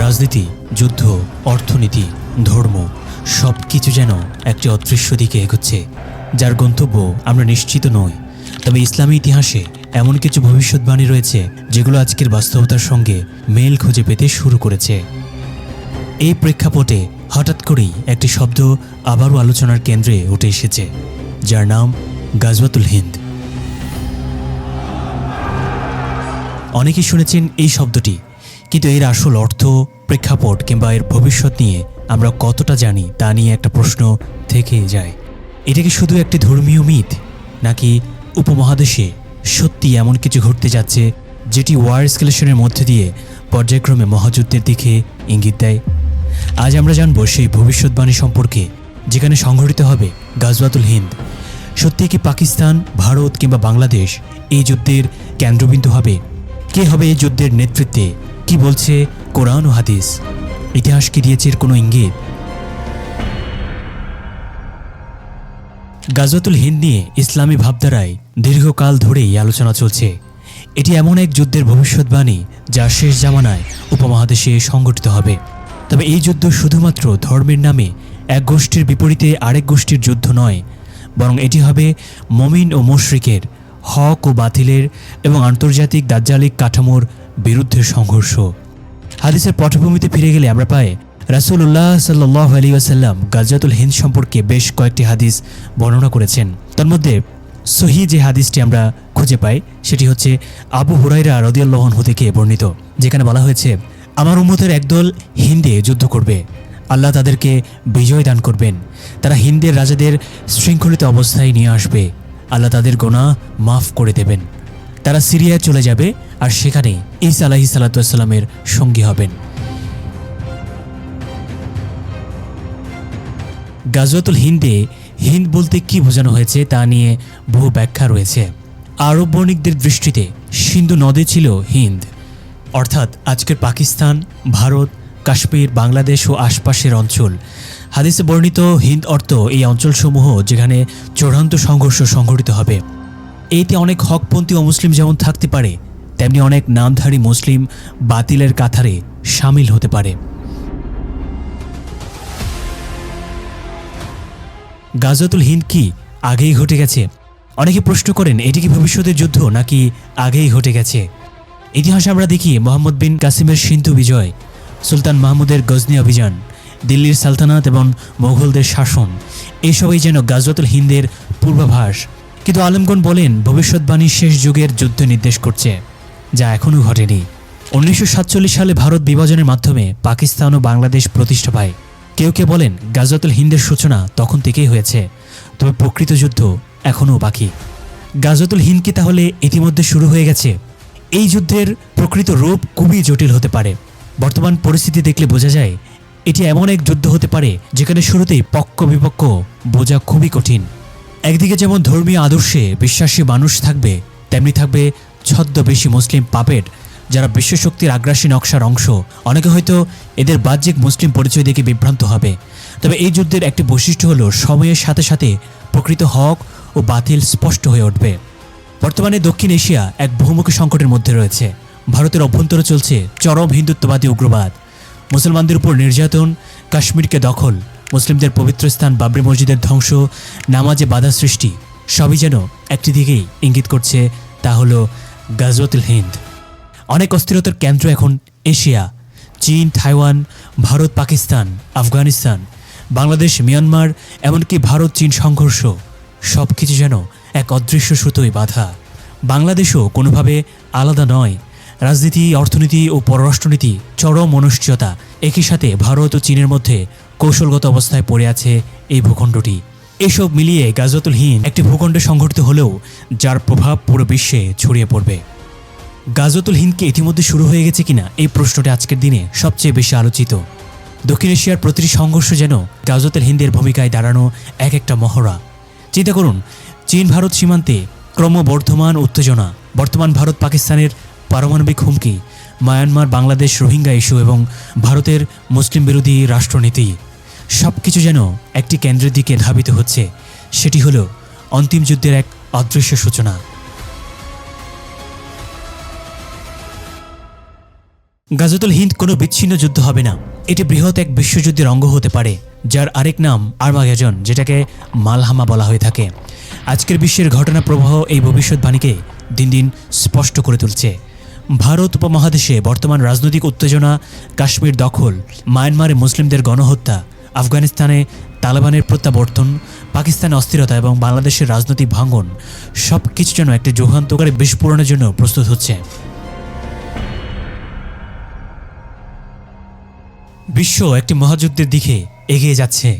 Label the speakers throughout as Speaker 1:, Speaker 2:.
Speaker 1: রাজনীতি, যুদ্ধ, অর্থনীতি, ধর্ম সব কিছু যেন একটি অদৃশ্য দিকে এগোচ্ছে, যার গন্তব্য আমরা নিশ্চিত নই। তবে ইসলামী ইতিহাসে এমন কিছু ভবিষ্যৎবাণী রয়েছে যেগুলো আজকের বাস্তবতার সঙ্গে মেল খুঁজে পেতে শুরু করেছে। এই প্রেক্ষাপটে হঠাৎ করেই একটি শব্দ আবারও আলোচনার কেন্দ্রে উঠে এসেছে, যার নাম গাজওয়াতুল হিন্দ। অনেকেই শুনেছেন এই শব্দটি, কিন্তু এর আসল অর্থ, প্রেক্ষাপট কিংবা এর ভবিষ্যৎ নিয়ে আমরা কতটা জানি তা নিয়ে একটা প্রশ্ন থেকেই যায়। এটা কি শুধু একটি ধর্মীয় মিথ, নাকি উপমহাদেশে সত্যি এমন কিছু ঘটতে যাচ্ছে যেটি ওয়ার এসকেলেশনের মধ্যে দিয়ে পর্যায়ক্রমে মহাযুদ্ধের দিকে ইঙ্গিত দেয়? আজ আমরা জানব সেই ভবিষ্যৎবাণী সম্পর্কে, যেখানে সংঘটিত হবে গাজওয়াতুল হিন্দ। সত্যি কি পাকিস্তান, ভারত কিংবা বাংলাদেশ এই যুদ্ধের কেন্দ্রবিন্দু হবে? কে হবে এই যুদ্ধের নেতৃত্বে? কি বলছে কোরআন ও হাদিস? ইতিহাস কি দিয়েছে এর কোনো ইঙ্গিত? গাজওয়াতুল হিন্দ নিয়ে ইসলামী ভাবধারায় দীর্ঘকাল ধরেই আলোচনা চলছে। এটি এমন এক যুদ্ধের ভবিষ্যৎবাণী যা শেষ জামানায় উপমহাদেশে সংঘটিত হবে। তবে এই যুদ্ধ শুধুমাত্র ধর্মের নামে এক গোষ্ঠীর বিপরীতে আরেক গোষ্ঠীর যুদ্ধ নয়, বরং এটি হবে মুমিন ও মুশরিকের, হক ও বাতিলের এবং আন্তর্জাতিক দাজ্জালিক কাঠামোর বিরুদ্ধে সংঘর্ষ। হাদিসের পটভূমিতে ফিরে গেলে আমরা পাই, রাসূলুল্লাহ সাল্লাল্লাহু আলাইহি ওয়াসাল্লাম গাজওয়াতুল হিন্দ সম্পর্কে বেশ কয়েকটি হাদিস বর্ণনা করেছেন। তার মধ্যে সহিহ যে হাদিসটি আমরা খুঁজে পাই সেটি হচ্ছে আবু হুরায়রা রাদিয়াল্লাহু আনহু থেকে বর্ণিত, যেখানে বলা হয়েছে, আমার উম্মতের একদল হিন্দে যুদ্ধ করবে, আল্লাহ তাদেরকে বিজয় দান করবেন। তারা হিন্দের রাজাদের শৃঙ্খলিত অবস্থায় নিয়ে আসবে, আল্লাহ তাদের গুনাহ মাফ করে দেবেন। তারা সিরিয়ায় চলে যাবে আর সেখানে ঈসা আলাইহিস সালাতু ওয়াস সালামের সঙ্গী হবেন। গাজওয়াতুল হিন্দে হিন্দ বলতে কি বোঝানো হয়েছে তা নিয়ে বহু ব্যাখ্যা রয়েছে। আরব বণিকদের দৃষ্টিতে সিন্ধু নদী ছিল হিন্দ, অর্থাৎ আজকের পাকিস্তান, ভারত, কাশ্মীর, বাংলাদেশ ও আশপাশের অঞ্চল। হাদিসে বর্ণিত হিন্দ অর্থ এই অঞ্চলসমূহ যেখানে চূড়ান্ত সংঘর্ষ সংঘটিত হবে। এইতে অনেক হকপন্থী অমুসলিম যেমন থাকতে পারে, তেমনি অনেক নামধারী মুসলিম বাতিলের কাতারে সামিল হতে পারে। গাজওয়াতুল হিন্দ কি আগেই ঘটে গেছে? অনেকে প্রশ্ন করেন, এটি কি ভবিষ্যতের যুদ্ধ নাকি আগেই ঘটে গেছে? ইতিহাসে আমরা দেখি মোহাম্মদ বিন কাসিমের সিন্ধু বিজয়, সুলতান মাহমুদের গজনি অভিযান, দিল্লির সালতানাত এবং মোগলদের শাসন, এসবই যেন গাজওয়াতুল হিন্দের পূর্বাভাস। কিন্তু আলেমগণ বলেন, ভবিষ্যৎবাণী শেষ যুগের যুদ্ধ নির্দেশ করছে, যা এখনও ঘটেনি। 1947 সালে ভারত বিভাজনের মাধ্যমে পাকিস্তান ও বাংলাদেশ প্রতিষ্ঠা পায়। কেউ কেউ বলেন গাজওয়াতুল হিন্দের সূচনা তখন থেকেই হয়েছে, তবে প্রকৃত যুদ্ধ এখনও বাকি। গাজওয়াতুল হিন্দ কি তাহলে ইতিমধ্যে শুরু হয়ে গেছে? এই যুদ্ধের প্রকৃত রূপ খুবই জটিল হতে পারে। বর্তমান পরিস্থিতি দেখলে বোঝা যায়, এটি এমন এক যুদ্ধ হতে পারে যেখানে শুরুতেই পক্ষ বিপক্ষ বোঝা খুবই কঠিন। একদিকে যেমন ধর্মীয় আদর্শে বিশ্বাসী মানুষ থাকবে, তেমনি থাকবে ছদ্মবেশী মুসলিম পাপেট, যারা বিশ্বশক্তির আগ্রাসী নকশার অংশ। অনেকে হয়তো এদের বাহ্যিক মুসলিম পরিচয় দেখে বিভ্রান্ত হবে। তবে এই যুদ্ধের একটি বৈশিষ্ট্য হলো, সময়ের সাথে সাথে প্রকৃত হক ও বাতিল স্পষ্ট হয়ে উঠবে। বর্তমানে দক্ষিণ এশিয়া এক বহুমুখী সংকটের মধ্যে রয়েছে। ভারতের অভ্যন্তরে চলছে চরম হিন্দুত্ববাদী উগ্রবাদ, মুসলমানদের উপর নির্যাতন, কাশ্মীরকে দখল, মুসলিমদের পবিত্র স্থান বাবরি মসজিদের ধ্বংস, নামাজে বাধা সৃষ্টি, সবই যেন একটি দিকেই ইঙ্গিত করছে, তা হলো গাজওয়াতুল হিন্দ। অনেক অস্থিরতার কেন্দ্র এখন এশিয়া, চীন, তাইওয়ান, ভারত, পাকিস্তান, আফগানিস্তান, বাংলাদেশ, মিয়ানমার, এমনকি ভারত চীন সংঘর্ষ, সব কিছু যেন এক অদৃশ্য সুতোয় বাঁধা। বাংলাদেশও কোনোভাবে আলাদা নয়। রাজনীতি, অর্থনীতি ও পররাষ্ট্রনীতি চরম অনিশ্চয়তা। একই সাথে ভারত ও চীনের মধ্যে কৌশলগত অবস্থায় পড়ে আছে এই ভূখণ্ডটি। এসব মিলিয়ে গাজওয়াতুল হিন্দ একটি ভূখণ্ডে সংঘটিত হলেও যার প্রভাব পুরো বিশ্বে ছড়িয়ে পড়বে। গাজওয়াতুল হিন্দ কি ইতিমধ্যে শুরু হয়ে গেছে কিনা, এই প্রশ্নটি আজকের দিনে সবচেয়ে বেশি আলোচিত। দক্ষিণ এশিয়ার প্রতিটি সংঘর্ষ যেন গাজওয়াতুল হিন্দের ভূমিকায় দাঁড়ানো এক একটা মহড়া। চিন্তা করুন, চীন ভারত সীমান্তে ক্রমবর্ধমান উত্তেজনা, বর্তমান ভারত পাকিস্তানের পারমাণবিক হুমকি, মায়ানমার, বাংলাদেশ, রোহিঙ্গা ইস্যু এবং ভারতের মুসলিম বিরোধী রাষ্ট্রনীতি, সব কিছু যেন একটি কেন্দ্রের দিকে ধাবিত হচ্ছে। সেটি হলো অন্তিম যুদ্ধের এক অদৃশ্য সূচনা। গাজওয়াতুল হিন্দ কোনো বিচ্ছিন্ন যুদ্ধ হবে না, এটি বৃহৎ এক বিশ্বযুদ্ধের অঙ্গ হতে পারে, যার আরেক নাম আর্মাগেডন, যেটাকে মালহামা বলা হয়ে থাকে। আজকের বিশ্বের ঘটনা প্রবাহ এই ভবিষ্যৎবাণীকে দিন দিন স্পষ্ট করে তুলছে। ভারত উপমহাদেশে বর্তমান রাজনৈতিক উত্তেজনা, কাশ্মীর দখল, মায়ানমারে মুসলিমদের গণহত্যা, আফগানিস্তানে তালেবানের প্রত্যাবর্তন, পাকিস্তানে অস্থিরতা এবং বাংলাদেশের রাজনৈতিক ভাঙন সব কিছু যেন একটি যুগান্তকারী বিস্ফোরণের জন্য প্রস্তুত হচ্ছে। বিশ্ব একটি মহাযুদ্ধের দিকে এগিয়ে যাচ্ছে,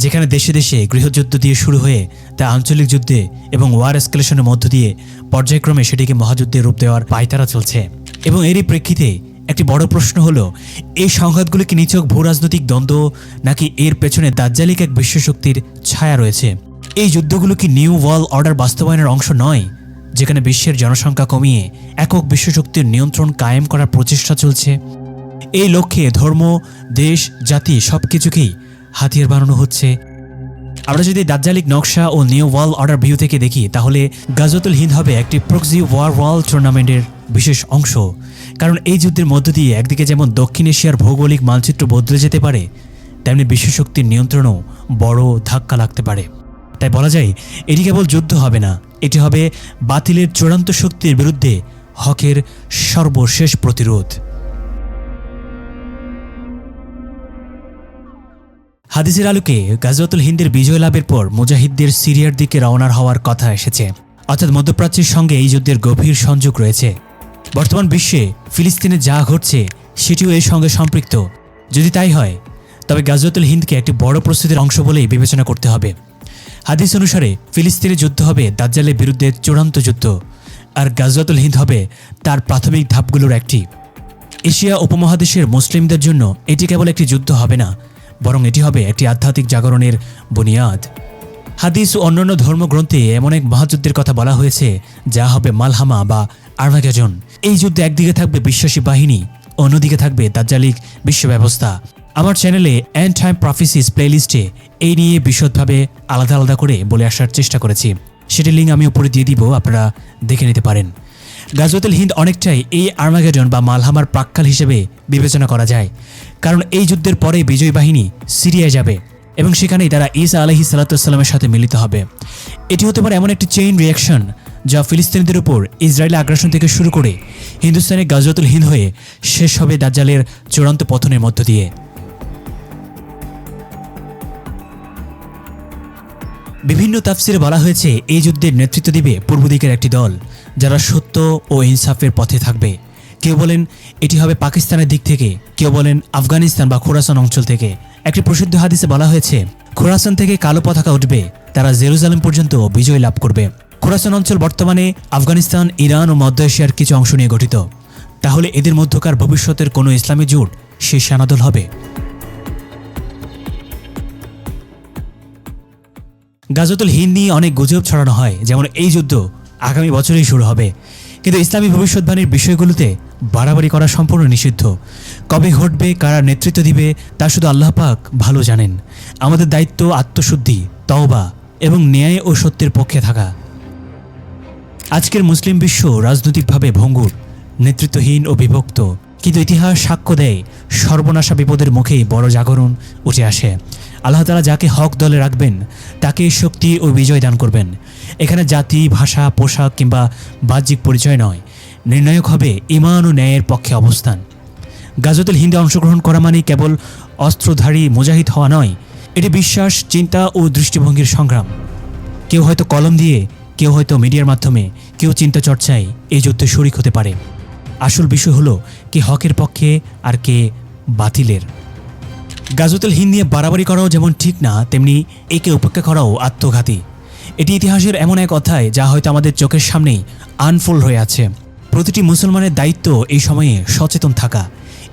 Speaker 1: যেখানে দেশে দেশে গৃহযুদ্ধ দিয়ে শুরু হয়ে তা আঞ্চলিক যুদ্ধে এবং ওয়ার এসকেলেশনের মধ্য দিয়ে পর্যায়ক্রমে সেটিকে মহাযুদ্ধে রূপ দেওয়ার পায়তারা চলছে। এবং এরই প্রেক্ষিতে একটি বড় প্রশ্ন হলো, এই সংঘাতগুলো কি নিছক ভূরাজনৈতিক দ্বন্দ্ব, নাকি এর পেছনে দাজ্জালিক এক বিশ্বশক্তির ছায়া রয়েছে? এই যুদ্ধগুলো কি নিউ ওয়ার্ল্ড অর্ডার বাস্তবায়নের অংশ নয়, যেখানে বিশ্বের জনসংখ্যা কমিয়ে একক বিশ্বশক্তির নিয়ন্ত্রণ কায়েম করার প্রচেষ্টা চলছে? এই লক্ষ্যে ধর্ম, দেশ, জাতি সবকিছুকেই হাতিয়ার বানানো হচ্ছে। আমরা যদি দাজ্জালিক নকশা ও নিউ ওয়ার্ল্ড অর্ডার ভিউ থেকে দেখি, তাহলে গাজওয়াতুল হিন্দ হবে একটি প্রক্সি ওয়ার্ল্ড টুর্নামেন্টের বিশেষ অংশ। কারণ এই যুদ্ধের মধ্য দিয়ে একদিকে যেমন দক্ষিণ এশিয়ার ভৌগোলিক মানচিত্র বদলে যেতে পারে, তেমনি বিশ্বশক্তির নিয়ন্ত্রণও বড় ধাক্কা লাগতে পারে। তাই বলা যায়, এটি কেবল যুদ্ধ হবে না, এটি হবে বাতিলের চূড়ান্ত শক্তির বিরুদ্ধে হকের সর্বশেষ প্রতিরোধ। হাদিসের আলোকে গাজওয়াতুল হিন্দের বিজয় লাভের পর মুজাহিদদের সিরিয়ার দিকে রওনা হওয়ার কথা এসেছে, অর্থাৎ মধ্যপ্রাচ্যের সঙ্গে এই যুদ্ধের গভীর সংযোগ রয়েছে। বর্তমান বিশ্বে ফিলিস্তিনে যা ঘটছে সেটিও এর সঙ্গে সম্পৃক্ত। যদি তাই হয়, তবে গাজওয়াতুল হিন্দকে একটি বড় প্রস্তুতির অংশ বলেই বিবেচনা করতে হবে। হাদিস অনুসারে ফিলিস্তিনের যুদ্ধ হবে দাজ্জালের বিরুদ্ধে চূড়ান্ত যুদ্ধ, আর গাজওয়াতুল হিন্দ হবে তার প্রাথমিক ধাপগুলোর একটি। এশিয়া উপমহাদেশের মুসলিমদের জন্য এটি কেবল একটি যুদ্ধ হবে না, বরং এটি হবে একটি আধ্যাত্মিক জাগরণের বুনিয়াদ। হাদিস ও অন্যান্য ধর্মগ্রন্থে এমন এক মহাযুদ্ধের কথা বলা হয়েছে, যা হবে মালহামা বা আর্মাগেডন। এই যুদ্ধে একদিকে থাকবে বিশ্বাসী বাহিনী, অন্যদিকে থাকবে দাজ্জালিক বিশ্ব ব্যবস্থা। আমার চ্যানেলে এন্ড টাইম প্রফেসিস প্লেলিস্টে এই নিয়ে বিশদভাবে আলাদা আলাদা করে বলে আসার চেষ্টা করেছি, সেটির লিঙ্ক আমি উপরে দিয়ে দিব, আপনারা দেখে নিতে পারেন। গাজওয়াতুল হিন্দ অনেকটাই এই আর্মাগেডন বা মালহামার প্রাক্কাল হিসেবে বিবেচনা করা যায়, কারণ এই যুদ্ধের পরে বিজয়ী বাহিনী সিরিয়ায় যাবে এবং সেখানেই তারা ঈসা আলাইহিস সালামের সাথে মিলিত হবে। এটি হতে পারে এমন একটি চেইন রিয়াকশন, যা ফিলিস্তিনিদের উপর ইসরায়েলি আগ্রাসন থেকে শুরু করে হিন্দুস্তানের গাজওয়াতুল হিন্দ হয়ে শেষ হবে দাজ্জালের চূড়ান্ত পতনের মধ্য দিয়ে। বিভিন্ন তাফসিরে বলা হয়েছে, এই যুদ্ধের নেতৃত্ব দিবে পূর্ব দিকের একটি দল, যারা সত্য ও ইনসাফের পথে থাকবে। কেউ বলেন এটি হবে পাকিস্তানের দিক থেকে, কেউ বলেন আফগানিস্তান বা খোরাসান অঞ্চল থেকে। একটি প্রসিদ্ধ হাদিসে বলা হয়েছে, খোরাসান থেকে কালো পতাকা উঠবে, তারা জেরুজালেম পর্যন্ত বিজয় লাভ করবে। খোরাসান অঞ্চল বর্তমানে আফগানিস্তান, ইরান ও মধ্য এশিয়ার কিছু অংশ নিয়ে গঠিত। তাহলে এদের মধ্যকার ভবিষ্যতের কোনো ইসলামী জোট শীর্ষানাদল হবে। গাজওয়াতুল হিন্দ নিয়ে অনেক গুজব ছড়ানো হয়, যেমন এই যুদ্ধ আগামী বছরেই শুরু হবে, কিন্তু ইসলামী ভবিষ্যৎবাণীর বিষয়গুলোতে বাড়াবাড়ি করা সম্পূর্ণ নিষিদ্ধ। কবে ঘটবে, কারা নেতৃত্ব দিবে, তা শুধু আল্লাহ পাক ভালো জানেন। আমাদের দায়িত্ব আত্মশুদ্ধি, তওবা এবং ন্যায় ও সত্যের পক্ষে থাকা। আজকের মুসলিম বিশ্ব রাজনৈতিকভাবে ভঙ্গুর, নেতৃত্বহীন ও বিভক্ত, কিন্তু ইতিহাস সাক্ষ্য দেয় সর্বনাশা বিপদের মুখেই বড় জাগরণ উঠে আসে। আল্লাহ তাআলা যাকে হক দলে রাখবেন তাকে শক্তি ও বিজয় দান করবেন। এখানে জাতি, ভাষা, পোশাক কিংবা বাহ্যিক পরিচয় নয়, নির্ণায়ক হবে ঈমান ও ন্যায়ের পক্ষে অবস্থান। গাজওয়াতুল হিন্দে অংশগ্রহণ করা মানে কেবল অস্ত্রধারী মুজাহিদ হওয়া নয়, এটি বিশ্বাস, চিন্তা ও দৃষ্টিভঙ্গির সংগ্রাম। কেউ হয়তো কলম দিয়ে, কেউ হয়তো মিডিয়ার মাধ্যমে, কেউ চিন্তা চর্চায় এই যুদ্ধে শরিক হতে পারে। আসল বিষয় হলো কে হকের পক্ষে আর কে বাতিলের। গাজওয়াতুল হিন্দ নিয়ে বাড়াবাড়ি করাও যেমন ঠিক না, তেমনি একে উপেক্ষা করাও আত্মঘাতী। এটি ইতিহাসের এমন এক অধ্যায় যা হয়তো আমাদের চোখের সামনেই আনফোল্ড হয়ে আছে। প্রতিটি মুসলমানের দায়িত্ব এই সময়ে সচেতন থাকা,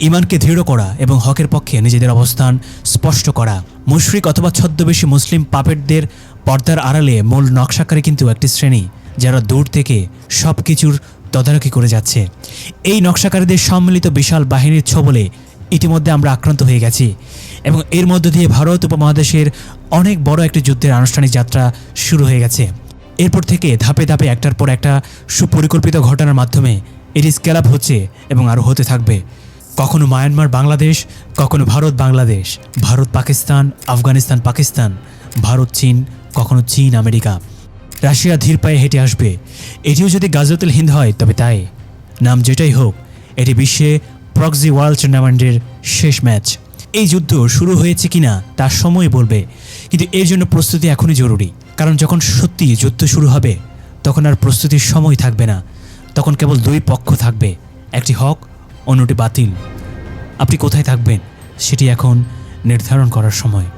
Speaker 1: ঈমানকে দৃঢ় করা এবং হকের পক্ষে নিজেদের অবস্থান স্পষ্ট করা। মুশরিক অথবা ছদ্মবেশী মুসলিম পাপেটদের পর্দার আড়ালে মূল নকশাকারী কিন্তু একটি শ্রেণী, যারা দূর থেকে সব কিছুর তদারকি করে যাচ্ছে। এই নকশাকারীদের সম্মিলিত বিশাল বাহিনীর ছোবলে ইতিমধ্যে আমরা আক্রান্ত হয়ে গেছি এবং এর মধ্য দিয়ে ভারত উপমহাদেশের অনেক বড় একটি যুদ্ধের আনুষ্ঠানিক যাত্রা শুরু হয়ে গেছে। এরপর থেকে ধাপে ধাপে একটার পর একটা সুপরিকল্পিত ঘটনার মাধ্যমে এটি স্কেল আপ হচ্ছে এবং আরও হতে থাকবে। কখনো মায়ানমার বাংলাদেশ, কখনো ভারত বাংলাদেশ, ভারত পাকিস্তান, আফগানিস্তান পাকিস্তান, ভারত চীন, কখনো চীন আমেরিকা। রাশিয়া ধীর পায়ে হেঁটে আসবে। এটিও যদি গাজওয়াতুল হিন্দ হয় তবে তাই। নাম যেটাই হোক, এটি বিশ্বে প্রক্সি ওয়ার্ল্ড টুর্নামেন্টের শেষ ম্যাচ। এই যুদ্ধ শুরু হয়েছে কিনা তার সময় বলবে, কিন্তু এর জন্য প্রস্তুতি এখনই জরুরি। কারণ যখন সত্যি যুদ্ধ শুরু হবে তখন আর প্রস্তুতির সময় থাকবে না, তখন কেবল দুই পক্ষ থাকবে, একটি হক, অন্যটি বাতিল। আপনি কোথায় থাকবেন সেটি এখন নির্ধারণ করার সময়।